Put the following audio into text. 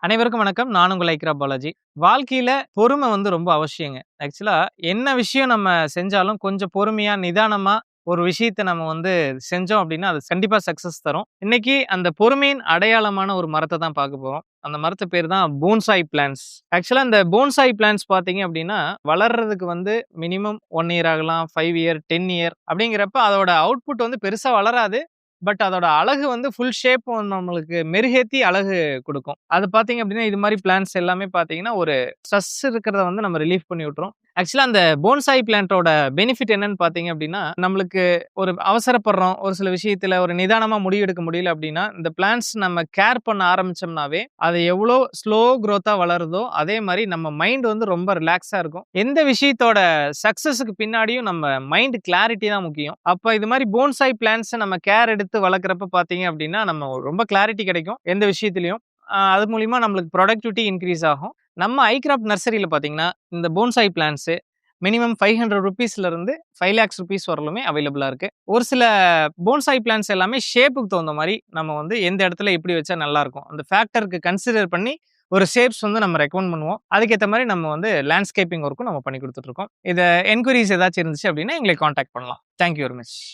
அனைவருக்கும் வணக்கம். நான் உங்கள் ஐக்ரா பாலாஜி. வாழ்க்கையில பொறுமை வந்து ரொம்ப அவசியங்க. ஆக்சுவலா என்ன விஷயம் நம்ம செஞ்சாலும் கொஞ்சம் பொறுமையா, நிதானமா ஒரு விஷயத்த நம்ம வந்து செஞ்சோம் அப்டின்னா, அது கண்டிப்பா சக்சஸ் தரும். இன்னைக்கு அந்த பொறுமையின் அடையாளமான ஒரு மரத்த தான் பார்க்க போறோம். அந்த மரத்து பேரு தான் போன்சாய் பிளான்ட்ஸ். ஆக்சுவலா இந்த போன்சாய் பிளான்ட்ஸ் பார்த்தீங்க அப்டின்னா, வளர்றதுக்கு வந்து மினிமம் 1 இயர் ஆகலாம், 5 இயர், 10 இயர் அப்டிங்கிறப்ப அதோட அவுட்புட் வந்து பெருசா வளராது. பட் அதோட அழகு வந்து ஃபுல் ஷேப் நம்மளுக்கு மெருகேத்தி அழகு குடுக்கும். அது பார்த்தீங்க அப்டின்னா, இது மாரி பிளான்ட்ஸ் எல்லாமே பார்த்தீங்கன்னா, ஒரு ஸ்ட்ரெஸ் இருக்கிறத வந்து நம்ம ரிலீஃப் பண்ணி விட்டுரும். ஆக்சுவலா அந்த போன்சாய் பிளான்ட்டோட பெனிஃபிட் என்னன்னு பார்த்தீங்க அப்டின்னா, நம்மளுக்கு ஒரு அவசரப்படுறோம். ஒரு சில விஷயத்துல ஒரு நிதானமா முடிவெடுக்க முடியல அப்டின்னா, இந்த பிளான்ட்ஸ் நம்ம கேர் பண்ண ஆரம்பிச்சோம்னாவே, அது எவ்ளோ ஸ்லோ குரோத்தா வளருதோ, அதே மாரி நம்ம மைண்ட் வந்து ரொம்ப ரிலாக்ஸா இருக்கும். எந்த விஷயத்தோட சக்சஸ்க்கு பின்னாடியும் நம்ம மைண்ட் கிளாரிட்டி தான் முக்கியம். அப்ப இது மாரி போன்சாய் பிளான்ட்ஸ நம்ம கேர் எடுத்து வளர்க்குறப்ப பார்த்தீங்க அப்டின்னா, நம்ம ரொம்ப கிளாரிட்டி கிடைக்கும். எந்த விஷயத்திலயும். அது மூலியமா நம்மளுக்கு புரொடக்டிவிட்டி இன்கிரீஸ் ஆகும். நம்ம ஐகிராஃப்ட் நர்சரியில பார்த்தீங்கன்னா, இந்த போன்சாய் பிளான்ட்ஸ் மினிமம் ₹500 இருந்து ₹5,00,000 வரலுமே அவைலபிளா இருக்கு. ஒரு சில போன்சாய் பிளான்ட்ஸ் எல்லாமே ஷேப்புக்கு தகுந்த மாரி நம்ம வந்து எந்த இடத்துல எப்படி வச்சா நல்லாருக்கும். அந்த ஃபேக்டருக்கு கன்சிடர் பண்ணி ஒரு ஷேப்ஸ் வந்து நம்ம ரெக்கமெண்ட் பண்ணுவோம். அதுக்கேத்த மாரி நம்ம வந்து லேண்ட்ஸ்கேப்பிங் ஒர்க்கும் நம்ம பண்ணி குடுத்துட்டு இருக்கோம். இத என்குயரீஸ் ஏதாச்சும் இருந்துச்சு அப்படின்னா எங்களை கான்டாக்ட் பண்ணலாம். Thank you very much.